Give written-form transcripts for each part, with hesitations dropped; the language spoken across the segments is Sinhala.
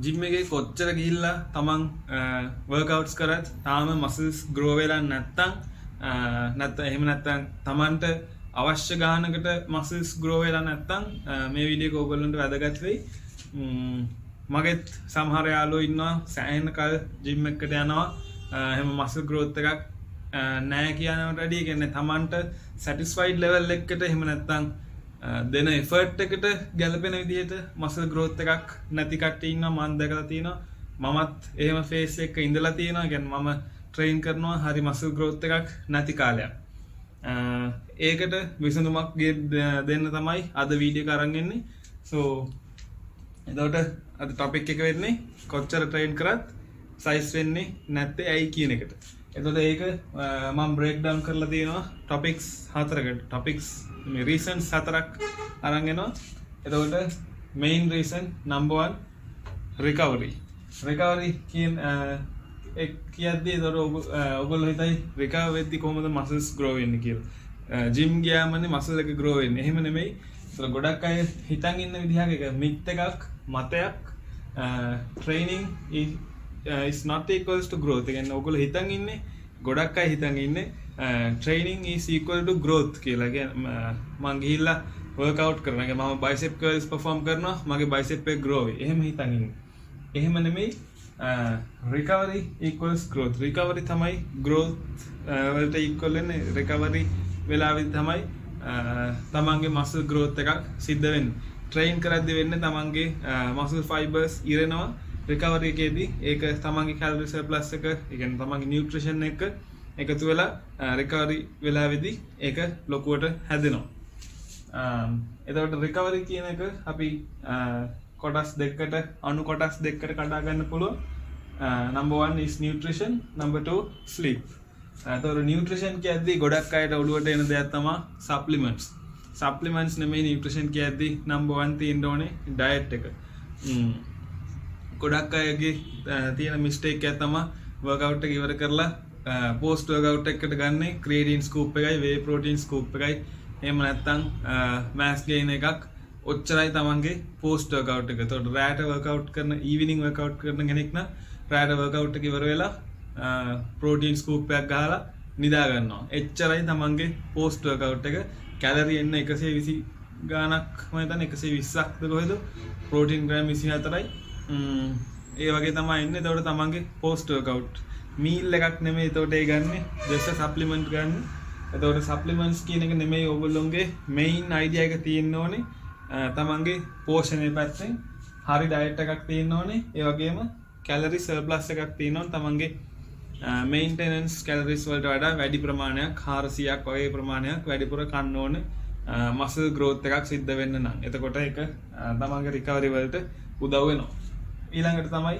ජිම් එකේ කොච්චර ගිහිල්ලා තමන් වර්කවුට්ස් කරත් තාම මසල්ස් ග්‍රෝ වෙලා නැත්තම් එහෙම නැත්තම් තමන්ට අවශ්‍ය ගානකට මසල්ස් ග්‍රෝ වෙලා නැත්තම් මේ වීඩියෝ එක ඔයගොල්ලන්ට වැදගත් වෙයි. මගෙත් සමහර යාළුවෝ ඉන්නවා සෑහෙන කල් ජිම් එකකට යනවා එහෙම මසල් ග්‍රෝත් එකක් නෑ කියනවට වැඩිය කියන්නේ තමන්ට සැටිස්ෆයිඩ් ලෙවල් එකකට එහෙම නැත්තම් දෙන එෆර්ට් එකට ගැලපෙන විදිහට මසල් ග්‍රෝත් එකක් නැති කට්ටිය ඉන්නවා මම දැකලා තියෙනවා. මමත් එහෙම ෆේස් එක ඉඳලා තියෙනවා. කියන්නේ මම ට්‍රේන් කරනවා හරි මසල් ග්‍රෝත් එකක් නැති කාලයක්. ඒකට විසඳුමක් දෙන්න තමයි අද වීඩියෝ එක අරන් එන්නේ. සෝ එතකොට අද ටොපික් එක වෙන්නේ කොච්චර ට්‍රේන් කරත් සයිස් වෙන්නේ නැත්තේ ඇයි කියන එකට. එතකොට ඒක මම බ්‍රේක් ඩවුන් කරලා තියෙනවා ටොපික්ස් 4කට. ටොපික්ස් මේ රීසන්ස් 4ක් අරන් එනවා. එතකොට මේන් රීසන් නම්බර් 1 රිකවරි. රිකවරි කියද්දී එතකොට ඔයගොල්ලෝ හිතයි රිකවර් වෙද්දී කොහොමද මසල්ස් ග්‍රෝ වෙන්නේ කියලා. ජිම් ගියාමනේ මසල් එක ග්‍රෝ වෙන්නේ. එහෙම නෙමෙයි. ඒතර ගොඩක් අය හිතන් ඉන්න විදිහක එක මිත් එකක් මතයක් training is not equals to growth. ඒ කියන්නේ ඔයගොල්ලෝ හිතන් ඉන්නේ ගොඩක් අය හිතන් ඉන්නේ training is equal to growth කියලා. කියන්නේ මං ගිහිල්ලා workout කරනවා. මම bicep curls perform කරනවා. මගේ bicep එක grow වෙයි. එහෙම හිතන් ඉන්නේ. එහෙම නෙමෙයි. recovery equals growth. recovery තමයි growth වලට equal වෙන්නේ. recovery වෙලාවෙදි තමයි තමන්ගේ මසල් growth එකක් සිද්ධ වෙන්නේ. train කරද්දී වෙන්නේ තමන්ගේ muscle fibers ඉරෙනවා. recovery එකේදී ඒක තමන්ගේ calorie surplus එක, ඒ කියන්නේ තමන්ගේ nutrition එක එකතු වෙලා recovery වෙලාවේදී ඒක ලොකුවට හැදෙනවා. එතකොට recovery කියන එක අපි කොටස් දෙකකට අණු කොටස් දෙකකට කඩා ගන්න පුළුවන්. number 1 is nutrition, number 2 sleep. එතකොට nutrition කියද්දී ගොඩක් අයට ඔළුවට එන දෙයක් තමයි supplements. supplements නෙමෙයි nutrition කියද්දී number 1 තියෙන්න ඕනේ diet එක. ගොඩක් අයගේ තියෙන mistake එක තමයි workout එක ඉවර කරලා post workout එකකට ගන්නේ creatine scoop එකයි whey protein scoop එකයි. එහෙම නැත්නම් mass gain එකක් ඔච්චරයි තමන්ගේ post workout එක. එතකොට රැට workout කරන evening workout කරන කෙනෙක් නම් රැට workout එක ඉවර වෙලා protein scoop එකක් ගහලා නිදා ගන්නවා. එච්චරයි තමන්ගේ post workout එක. කැලරි එන්න 120 ගානක් මම හිතන්නේ 120ක්ද කොහෙද protein gram 24යි. ඒ වගේ තමයි ඉන්නේ. එතකොට තමන්ගේ post workout meal එකක් නෙමෙයි. එතකොට ඒ ගන්නෙ just supplement ගන්න. එතකොට supplements කියන එක නෙමෙයි ඕගොල්ලෝගේ main idea එක තියෙන්න ඕනේ. තමන්ගේ පෝෂණය පැත්තෙන් හරි ඩයට් එකක් තියෙන්න ඕනේ. ඒ වගේම කැලරි සර්ප්ලස් එකක් තියෙන්න ඕනේ. තමන්ගේ මේන්ටෙනන්ස් කැලරිස් වලට වඩා වැඩි ප්‍රමාණයක් 400ක් වගේ ප්‍රමාණයක් වැඩිපුර කන්න ඕනේ මසල් growth එකක් සිද්ධ වෙන්න නම්. එතකොට ඒක තමන්ගේ recovery වලට උදව් වෙනවා. ඊළඟට තමයි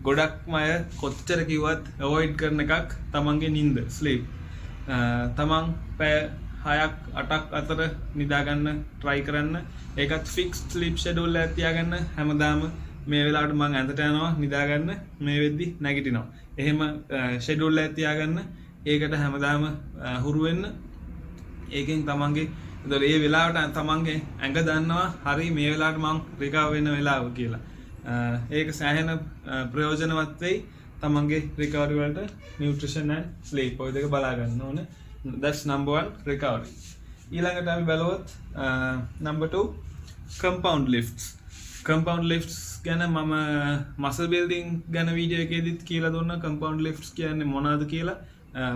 ගොඩක්ම අය කොච්චර කිව්වත් avoid කරන එකක් තමන්ගේ නිින්ද sleep. තමන් පැය 6ක් 8ක් අතර නිදා ගන්න try කරන්න. ඒකත් fixed sleep schedule එකක් තියාගන්න. හැමදාම මේ වෙලාවට මම ඇඳට යනවා නිදා ගන්න, මේ වෙද්දි නැගිටිනවා. එහෙම schedule එකක් තියාගන්න. ඒකට හැමදාම හුරු වෙන්න. ඒකෙන් තමන්ගේ ඒතකොට ඒ වෙලාවට තමන්ගේ ඇඟ දන්නවා හරි මේ වෙලාවට මම recover වෙන වෙලාව කියලා. ඒක සෑහෙන ප්‍රයෝජනවත් වෙයි තමන්ගේ recovery වලට. nutrition and sleep ඔය දෙක බලා ගන්න ඕනේ. that's number 1 recovery. ඊළඟට අපි බලුවොත් number 2 compound lifts. compound lifts ගැන මම muscle building ගැන වීඩියෝ එකේදීත් කියලා දුන්නා. compound lifts කියන්නේ මොනවද කියලා.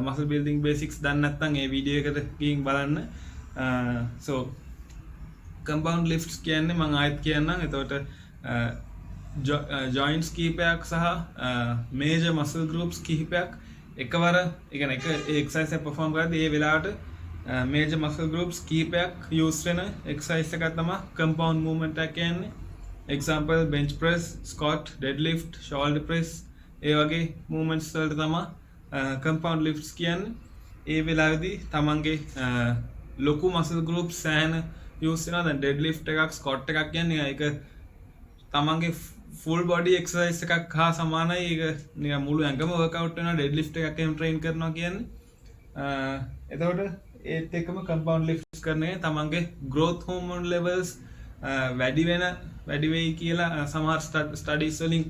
muscle building basics දන්නේ නැත්නම් ඒ වීඩියෝ එකට ගිහින් බලන්න. so compound lifts කියන්නේ මම ආයෙත් කියන්නම්. එතකොට joints කීපයක් සහ major muscle groups කිහිපයක් එකවර ඒ කියන්නේ එක exercise එක perform කරද්දී ඒ වෙලාවට major muscle groups කීපයක් use වෙන exercise එකක් තමයි compound movement එක කියන්නේ. example bench press, squat, deadlift, shoulder press ඒ වගේ movements වලට තමයි compound lifts කියන්නේ. ඒ වෙලාවේදී තමන්ගේ ලොකු muscle groups සෑහෙන use වෙනවා. දැන් deadlift එකක් squat එකක් කියන්නේ ඒක තමන්ගේ full body exercise එකක් හා සමානයි. ඒක නිකන් මුළු ඇඟම workout වෙනවා deadlift එකක් එහෙම train කරනවා කියන්නේ. එතකොට ඒත් එක්කම compound lifts කරන එක තමන්ගේ growth hormone levels වැඩි වෙන වැඩි වෙයි කියලා සමහර ස්ටඩීස් වලින්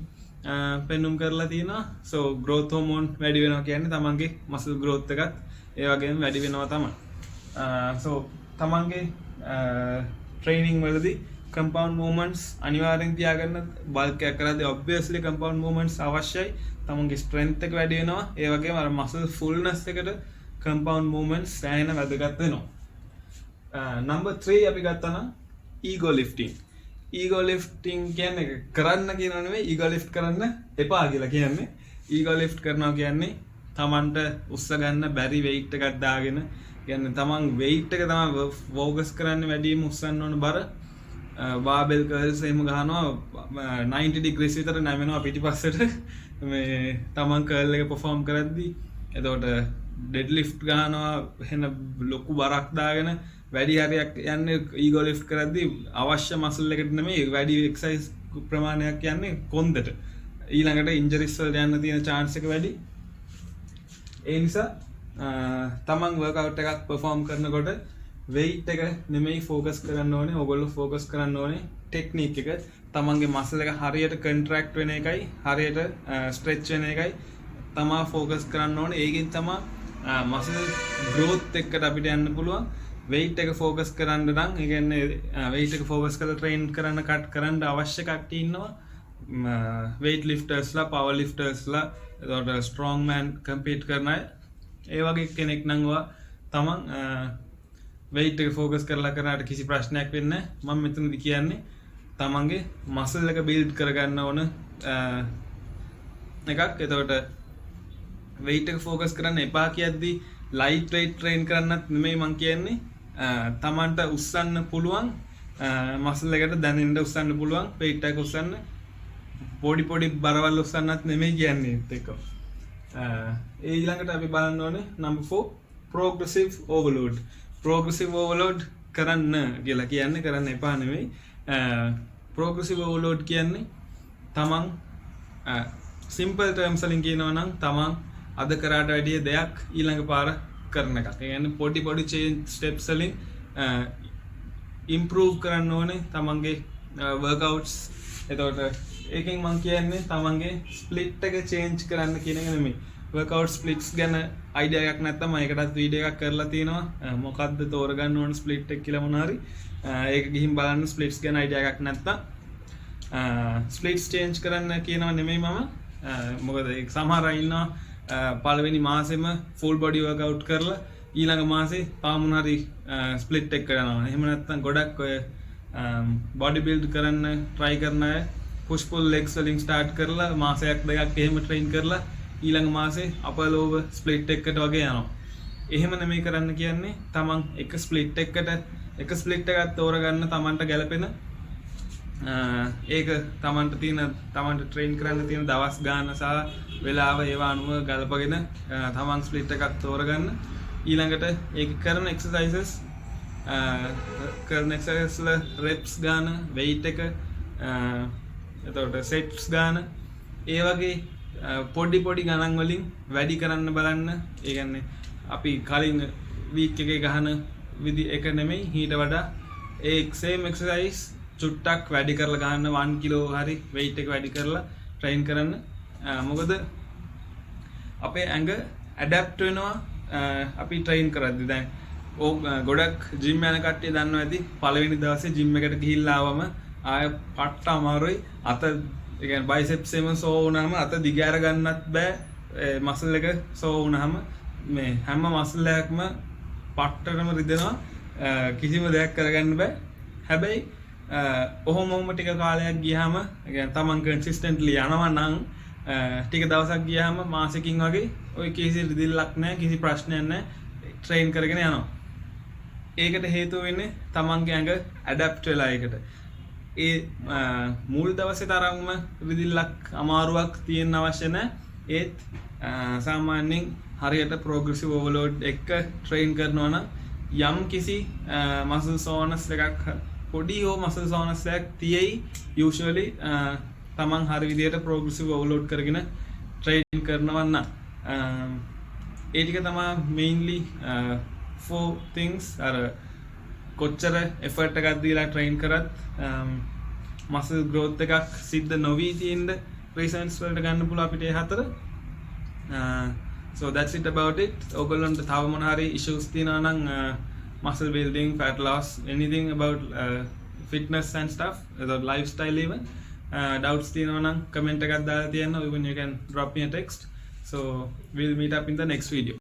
පෙන්නුම් කරලා තියෙනවා. සෝ growth hormone වැඩි වෙනවා කියන්නේ තමන්ගේ muscle growth එකත් ඒ වගේම වැඩි වෙනවා තමයි. සෝ තමන්ගේ training වලදී compound movements අනිවාර්යෙන් තියාගන්න. bulk එක කරද්දී obviously compound movements අවශ්‍යයි. තමන්ගේ strength එක වැඩි වෙනවා. ඒ වගේම අර muscle fullness එකට compound movements සෑහෙන වැදගත් වෙනවා. number 3 අපි ගත්තා නම් ego lifting. ego lifting කියන්නේ කරන්න කියනව නෙවෙයි, ego lift කරන්න එපා කියලා කියන්නේ. ego lift කරනවා කියන්නේ තමන්ට උස්ස ගන්න බැරි weight එකක් දාගෙන, කියන්නේ තමන් weight එක තමයි focus කරන්න වැඩිම උස්සන්න ඕන බර. barbell curls එහෙම ගහනවා 90 degrees විතර නැවෙනවා පිටිපස්සට මේ තමන් curl එක perform කරද්දී. එතකොට deadlift ගහනවා එහෙන ලොකු බරක් දාගෙන වැඩි හරියක් යන්නේ ego lift කරද්දී අවශ්‍ය muscle එකට නෙමෙයි, වැඩි exercise ප්‍රමාණයක් යන්නේ කොන්දට. ඊළඟට injuries වලට යන්න තියෙන chance එක වැඩි. ඒ නිසා තමන් workout එකක් perform කරනකොට weight එක නෙමෙයි focus කරන්න ඕනේ. ඔයගොල්ලෝ focus කරන්න ඕනේ technique එක. තමන්ගේ muscle එක හරියට contract වෙන එකයි, හරියට stretch වෙන එකයි තමා focus කරන්න ඕනේ. ඒකෙන් තමා muscle growth එකට අපිට යන්න පුළුවන්. weight එක focus කරන්න නම්, ඒ කියන්නේ weight එක focus කරලා train කරන්න cut කරන්න අවශ්‍ය කට්ටිය ඉන්නවා. weight lifters ලා, power lifters ලා, එතකොට strong man compete කරන අය. ඒ වගේ කෙනෙක් නම් තමන් weight එක focus කරලා කරාට කිසි ප්‍රශ්නයක් වෙන්නේ නැහැ. මම මෙතනදී කියන්නේ තමන්ගේ muscle එක build කරගන්න ඕන එකක්. එතකොට weight එක focus කරන්න එපා කියද්දී light weight train කරන්නත් නෙමෙයි මං කියන්නේ. තමන්ට උස්සන්න පුළුවන් muscle එකට දැනෙන්න උස්සන්න පුළුවන්, weight එක උස්සන්න, පොඩි බරවල් උස්සන්නත් නෙමෙයි කියන්නේ ඒක. ඒ ඊළඟට අපි බලන්න ඕනේ number 4 progressive overload. progressive overload කරන්න කියලා කියන්නේ කරන්න එපා නෙමෙයි. progressive overload කියන්නේ තමන් simple terms වලින් කියනවා නම් තමන් අද කරාට වැඩිය දෙයක් ඊළඟ පාර කරන එකක්. ඒ කියන්නේ පොඩි change steps වලින් improve කරන්න ඕනේ තමන්ගේ workouts. එතකොට ඒකෙන් මම කියන්නේ තමන්ගේ split එක change කරන්න කියන එක නෙමෙයි. workout splits ගැන idea එකක් නැත්නම් මම ඒකටත් වීඩියෝ එකක් කරලා තියෙනවා. මොකද්ද තෝරගන්න ඕන split එක කියලා මොනවා හරි. ඒක ගිහින් බලන්න splits ගැන idea එකක් නැත්නම්. splits change කරන්න කියනවා නෙමෙයි මම. මොකද ඒක සමහර අය ඉන්නවා පළවෙනි මාසෙම full body workout කරලා ඊළඟ මාසේ පාමුණ හරි split එක කරනවා. එහෙම නැත්නම් ගොඩක් ඔය body build කරන්න try කරන අය push pull legs වලින් start කරලා මාසයක් දෙකක් එහෙම train කරලා ඊළඟ මාසේ upper lower split එකකට වගේ යනවා. එහෙම නෙමෙයි කරන්න කියන්නේ. තමන් එක split එකක් තෝරගන්න තමන්ට ගැලපෙන ඒක තමන්ට train කරන්න තියෙන දවස් ගාන සහ වෙලාව ඒවා අනුව ගලපගෙන තමන් split එකක් තෝරගන්න. ඊළඟට ඒක කරන exercises වල reps ගාන, weight එක, එතකොට sets ගාන, ඒ වගේ පොඩි ගණන් වලින් වැඩි කරන්න බලන්න. ඒ කියන්නේ අපි කලින් week එකේ ගහන විදි එක නෙමෙයි, ඊට වඩා ඒ same exercise චුට්ටක් වැඩි කරලා ගන්න 1 kilo හරි weight එක වැඩි කරලා train කරන්න. මොකද අපේ ඇඟ adapt වෙනවා අපි train කරද්දී. දැන් ගොඩක් gym යන කට්ටිය දන්නවා ඇති පළවෙනි දවසේ gym එකට ගිහිල්ලා ආවම ආය පට්ට අමාරුයි. අත ඒ කියන්නේ biceps එකම සෝ වුණාම අත දිග අර ගන්නත් බෑ. muscle එක සෝ වුණාම මේ හැම muscle එකක්ම පට්ටටම රිදෙනවා. කිසිම දෙයක් කරගන්න බෑ. හැබැයි ඔහොම ටික කාලයක් ගියාම තමන් කන්සිස්ටන්ට්ලි යනවා නම් ටික දවසක් ගියාම මාසෙකින් වගේ ඔය කිසි රිදිල්ලක් නැහැ, කිසි ප්‍රශ්නයක් නැහැ, ට්‍රේන් කරගෙන යනවා. ඒකට හේතුව වෙන්නේ තමන්ගේ ඇඟ ඇඩැප්ට් වෙලා ඒකට. ඒ මුල් දවසේ තරම්ම රිදිල්ලක් අමාරුවක් තියෙන්න අවශ්‍ය නැහැ. ඒත් සාමාන්‍යයෙන් හරියට progressive overload එක ට්‍රේන් කරනවා නම් යම් කිසි muscle soreness එකක්, පොඩි හෝ muscle soreness එකක් තියෙයි. usually තමන් හරි විදියට progressive overload කරගෙන train කරනවා නම් ඒ ටික තමයි mainly 4 things. අර කොච්චර effort එකක් දීලා train කරත් muscle growth එකක් සිද්ධ නොවී තියෙනද reasons වලට ගන්න පුළුවන් අපිට ඒ හතර. So that's it about it. ඔයගොල්ලන්ට තව මොන හරි issues තියෙනවා නම් muscle building, fat loss, anything about fitness and stuff, about lifestyle even, doubts තියෙනවා නම් comment එකක් දාලා තියන්න. You can drop me a text. So we'll meet up in the next video.